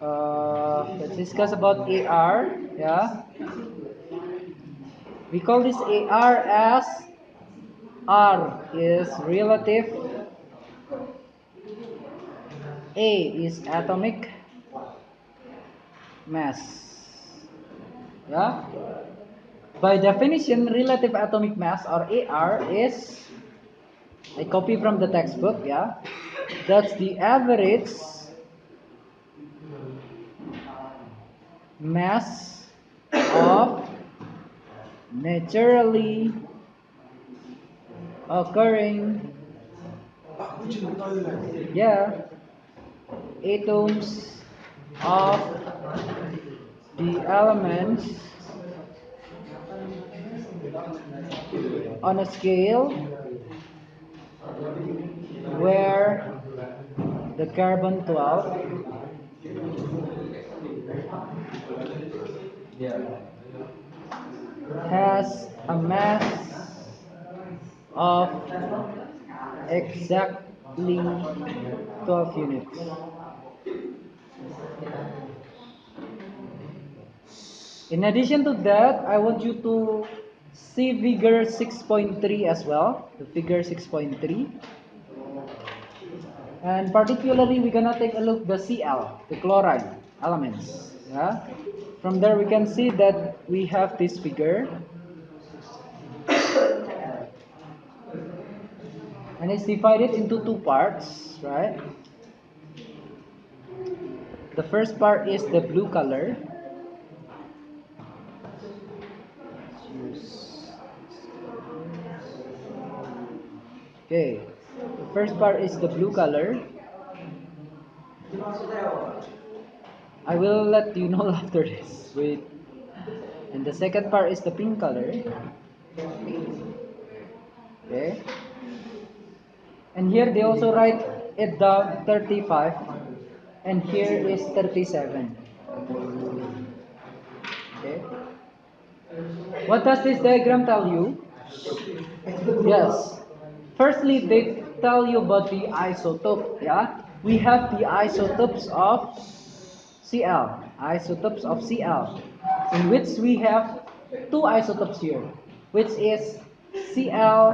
Let's discuss about AR. Yeah, we call this AR as R is relative, A is atomic mass. Yeah. By definition, relative atomic mass or AR is, I copy from the textbook. Yeah, that's the average mass of naturally occurring, yeah, atoms of the elements on a scale where the carbon 12 has a mass of exactly 12 units. In addition to that, I want you to see figure 6.3 as well, the figure 6.3. And particularly, we're gonna take a look the Cl, the chloride elements. Yeah. From there, we can see that we have this figure, and it's divided into two parts, right? The first part is the blue color. Okay, the first part is the blue color. I will let you know after this. Wait. And the second part is the pink color. Okay. And here they also write it down 35. And here is 37. Okay. What does this diagram tell you? Yes. Firstly, they tell you about the isotope. Yeah. We have the isotopes of Cl. Isotopes of Cl. In which we have two isotopes here, which is Cl,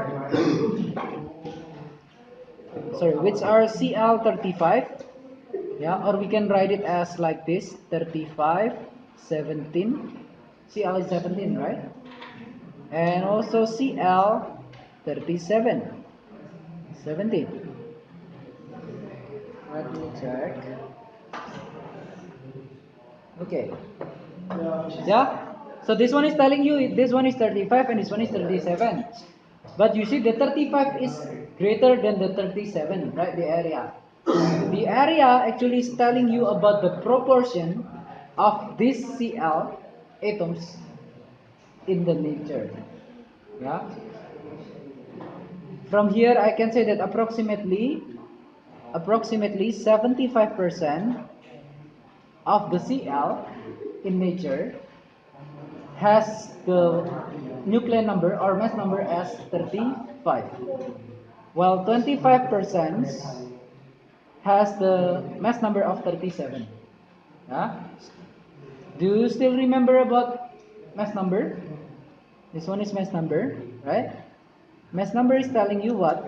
which are Cl35, yeah, or we can write it as like this, 35, 17, Cl is 17, right? And also Cl37, 17. Let me check. Okay. Yeah. So this one is telling you this one is 35 and this one is 37. But you see the 35 is greater than the 37, right? The area. The area actually is telling you about the proportion of these Cl atoms in the nature. Yeah. From here I can say that approximately 75% of the Cl in nature has the nuclear number or mass number as 35, while 25% has the mass number of 37. Yeah? Do you still remember about mass number? This one is mass number, right? Mass number is telling you what?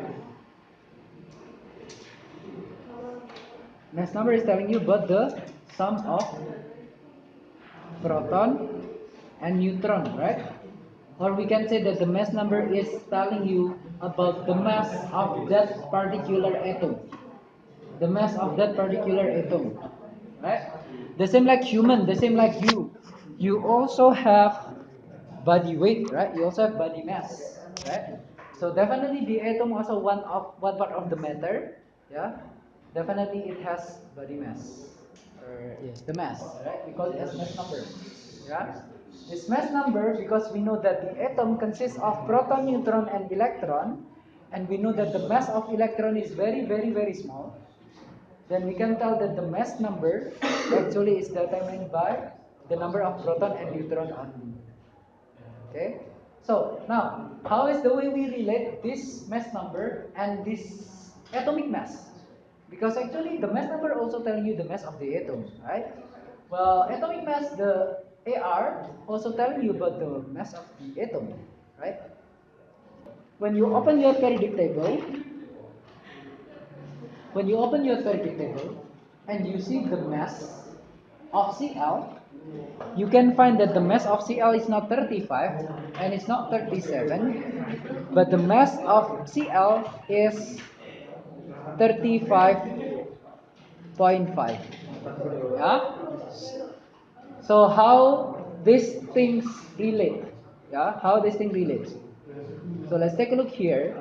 Mass number is telling you about the sum of proton and neutron, right? Or we can say that the mass number is telling you about the mass of that particular atom. The mass of that particular atom, right? The same like human, the same like you. You also have body weight, right? You also have body mass, right? So definitely the atom also one part of the matter, yeah. Definitely it has body mass, or yes, the mass, right? We call it as mass number, yeah. This mass number, because we know that the atom consists of proton, neutron, and electron, and we know that the mass of electron is very, very, very small. Then we can tell that the mass number actually is determined by the number of proton and neutron only. Okay? So now, how is the way we relate this mass number and this atomic mass? Because actually the mass number also telling you the mass of the atom, right? Well, atomic mass, the AR, also telling you about the mass of the atom, right? When you open your periodic table, and you see the mass of Cl, you can find that the mass of Cl is not 35 and it's not 37, but the mass of Cl is 35.5. Yeah. So how these things relate? Yeah, how this thing relates. So let's take a look here.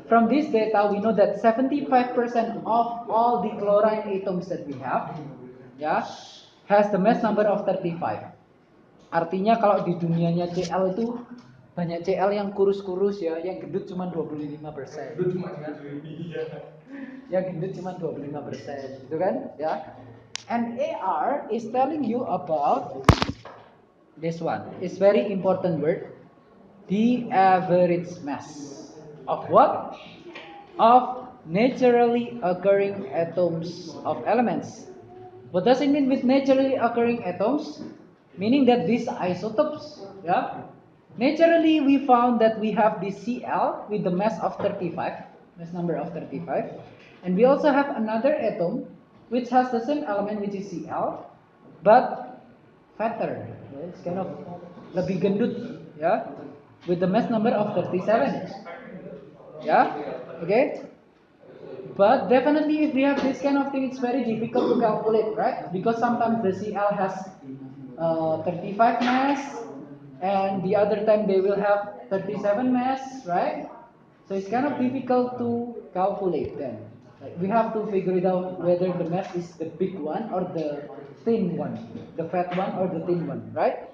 From this data, we know that 75% of all the chlorine atoms that we have, yeah, has the mass number of 35. Artinya kalau di dunianya Cl itu banyak Cl yang kurus-kurus ya, yang gendut cuma 25%. Yang gendut cuma 25%, gitu kan? Ya. And AR is telling you about this one. It's very important word. The average mass of what? Of naturally occurring atoms of elements. What does it mean with naturally occurring atoms? Meaning that these isotopes, yeah. Naturally, we found that we have the Cl with the mass of 35, mass number of 35, and we also have another atom which has the same element, which is Cl, but fatter. It's kind of lebih gendut, yeah, with the mass number of 37. Yeah, okay. But definitely, if we have this kind of thing, it's very difficult to calculate, right? Because sometimes the Cl has 35 mass, and the other time they will have 37 mass, right? So it's kind of difficult to calculate then. Like we have to figure it out whether the mass is the big one or the thin one, the fat one or the thin one, right?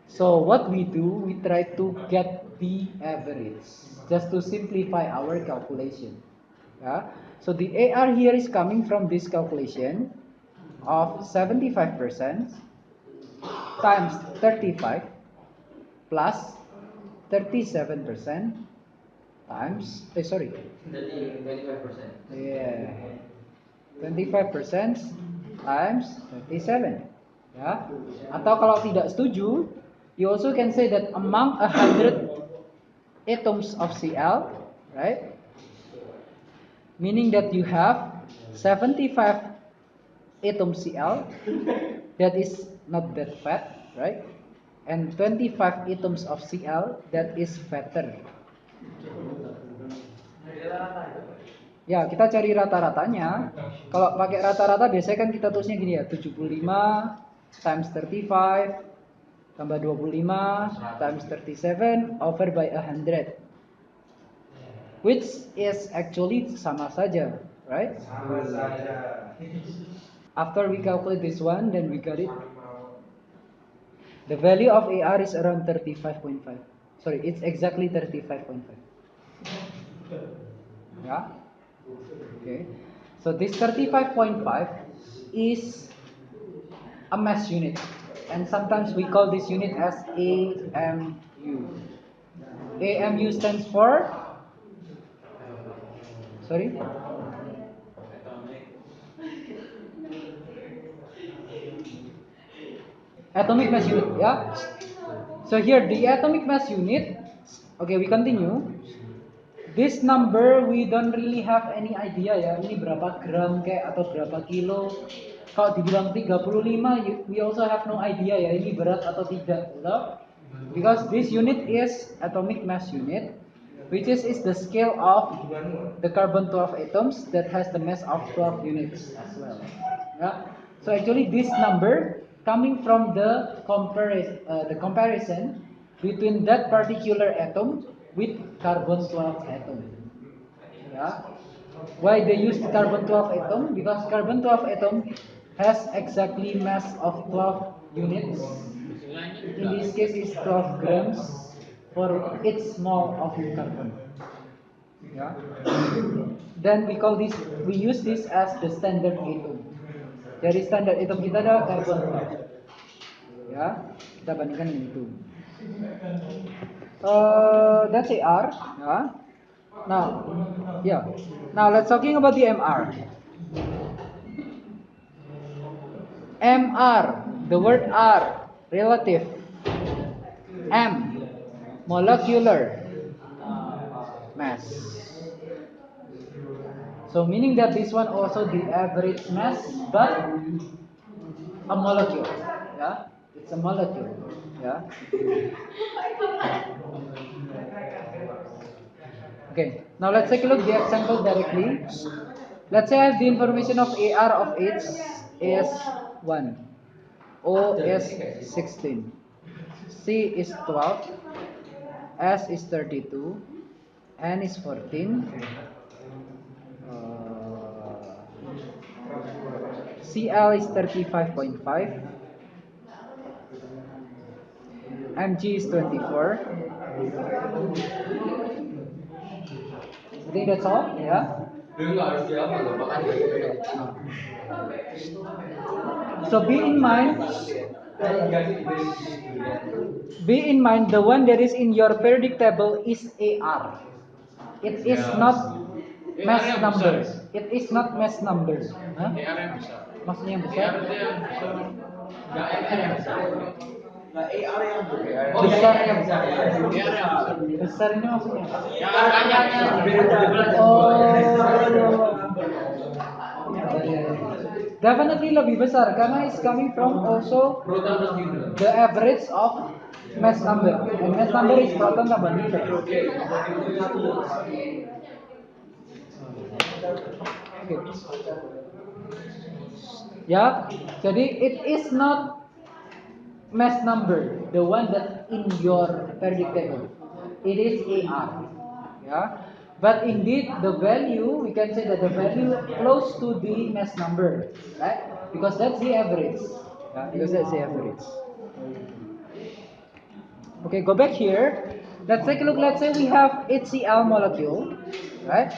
So what we do, we try to get the average, just to simplify our calculation. Yeah. So the AR here is coming from this calculation of 75% times 35 plus 37% times, 25%. Yeah. 25% times 37. Ya. Atau kalau tidak setuju, you also can say that among 100 atoms of Cl, right? Meaning that you have 75 atom Cl that is not that fat, right? And 25 atoms of Cl that is fatter. Ya, kita cari rata-ratanya. Kalau pakai rata-rata biasanya kan kita tulisnya gini ya, 75 times 35 tambah 25 times 37 over by 100. Which is actually sama saja, right? Sama saja. After we calculate this one, then we got it. The value of AR is around 35.5. Sorry, it's exactly 35.5. Yeah? Okay. So this 35.5 is a mass unit. And sometimes we call this unit as AMU. AMU stands for? Sorry? Atomic mass unit, yeah? So here the atomic mass unit, okay, we continue. This number we don't really have any idea ya, ini berapa gram kayak atau berapa kilo. Kalau dibilang 35, we also have no idea ya, ini berat atau tidak, no? Because this unit is atomic mass unit, which is the scale of the carbon 12 atoms that has the mass of 12 units as well. Yeah? So actually this number coming from the comparison between that particular atom with carbon 12 atom. Yeah. Why they use carbon 12 atom? Because carbon 12 atom has exactly mass of 12 units. In this case, it's 12 grams for each mole of carbon. Yeah. Then we use this as the standard atom. Dari standard atom kita ada carbon 12. Ya, kita bandingkan dengan itu. That's AR. Yeah. Now let's talking about the MR. MR, the word R, relative. M, molecular mass. So meaning that this one also the average mass, but a molecule. Yeah, it's a molecule. Yeah. Okay. Now let's take a look the example directly. Let's say I have the information of AR of H is 1, O is 16, C is 12, S is 32, N is 14, CL is 35.5, MG is 24. I think that's all. Yeah. So be in mind the one that is in your periodic table is AR. It is not mass number. It is not mass number. Hah? Maksudnya yang besar? Besar yang besar. Besar ini maksudnya apa? Oh. Definitely lebih besar karena it's coming from also the average of mass number. And mass number is proton tambah neutron. Okay. Ya, jadi it is not mass number, the one that in your periodic table. It is AR. Yeah. But indeed, the value, we can say that the value close to the mass number, right? Because that's the average. Yeah, because that's the average. Okay, go back here. Let's take a look. Let's say we have HCl molecule, right?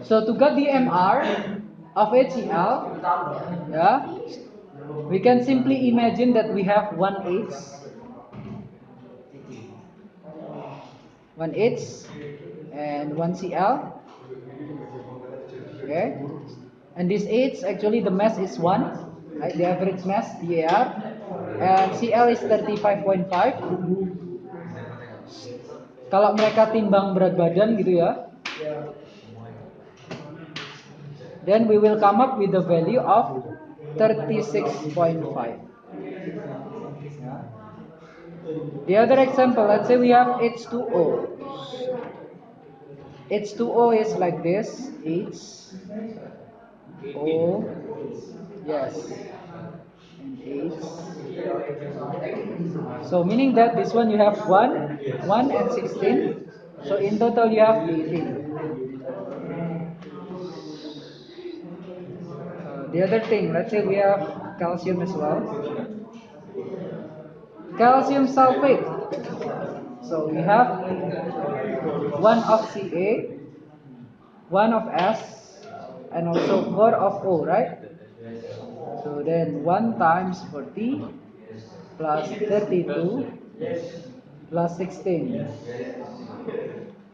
So to get the MR of HCl, yeah, we can simply imagine that we have one H, and one Cl. Okay, and this H actually the mass is 1, right? The average mass DAR, and Cl is 35.5. Kalau mereka timbang berat badan gitu ya, then we will come up with the value of 36.5. The other example, let's say we have H2O. H2O is like this, H, O, yes, and H. So meaning that this one you have 1 and 16. So in total you have 18. The other thing, let's say we have calcium as well. Calcium sulfate. So we have 1 of Ca, 1 of S, and also 4 of O, right? So then 1 times 40 plus 32 plus 16.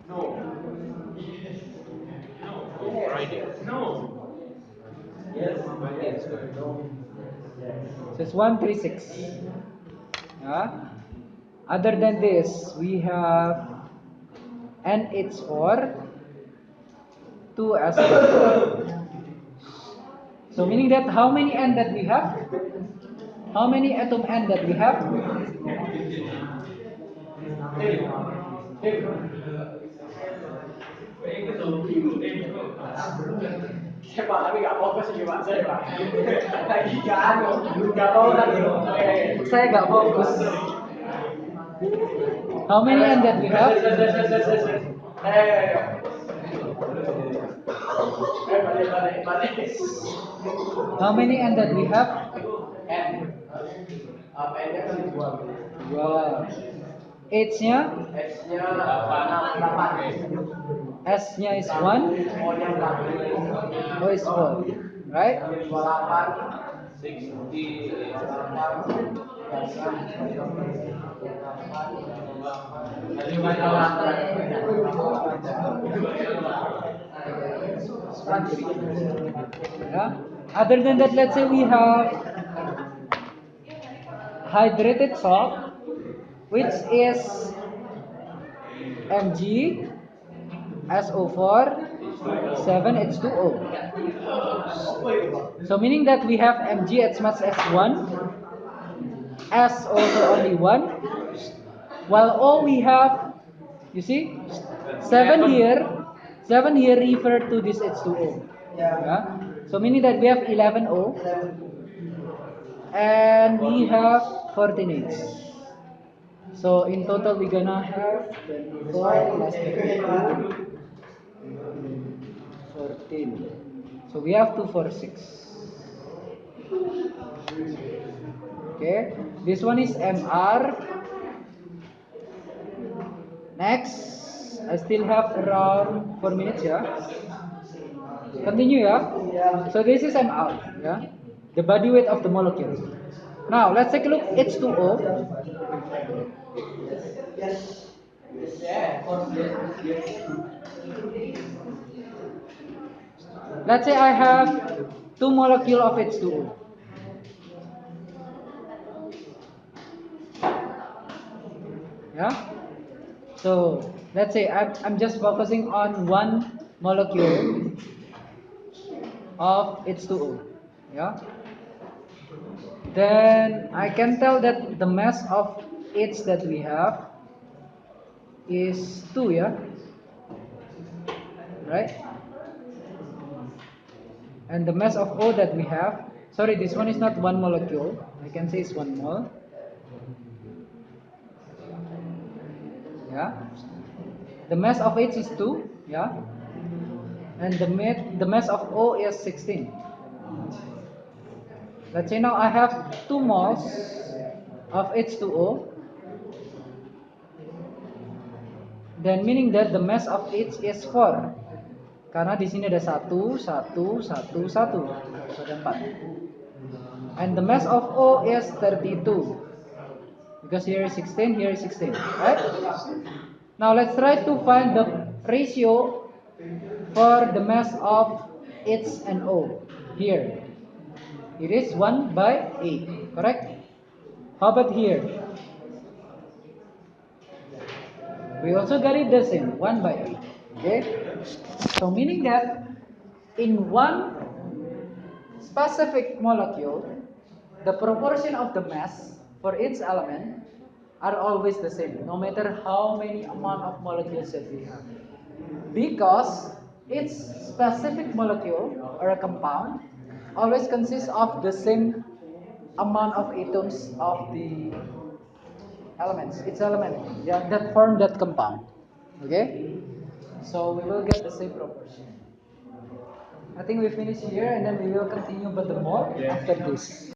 So it's 136. Yeah. Other than this, we have NH4, 2S4. So meaning that how many N that we have? How many atom N that we have? Saya nggak fokus. How many N that we have? How many N that we have? Dua. H-nya? S-nya is 1. O is 4. Right? Yeah. Other than that, let's say we have hydrated salt, which is Mg SO4 7H2O. So meaning that we have Mg as much as 1, S also only 1, while O we have, you see, 7 here, 7 here refer to this H2O. Yeah. So meaning that we have 11O and we have 14 H. So in total we're gonna have 4 plus 22, 14. So we have 246. Okay, this one is MR. Next, I still have around 4 minutes, yeah. Continue, yeah. So this is MR, yeah, the body weight of the molecule. Now let's take a look H2O. Let's say I have 2 molecules of H2O. Yeah. So let's say I'm just focusing on 1 molecule of H2O. Yeah. Then I can tell that the mass of H that we have is 2, yeah, right? And the mass of O that we have, sorry, this one is not 1 molecule. I can say it's 1 mole. Yeah. The mass of H is 2, yeah. And the mass of O is 16. Let's say now I have 2 moles of H2O. Then meaning that the mass of H is 4. Karena di sini ada 1, 1, 1, 1. So ada 4. And the mass of O is 32. Because here is 16, here is 16. Right? Now let's try to find the ratio for the mass of H and O. Here. It is 1/8. Correct? How about here? We also got it the same, 1/8. Okay? So meaning that in one specific molecule, the proportion of the mass for each element are always the same, no matter how many amount of molecules that we have. Because each specific molecule or a compound always consists of the same amount of atoms of the elements, its element, yeah, that form that compound. Okay? So we will get the same proportion. I think we finish here and then we will continue but the more after this.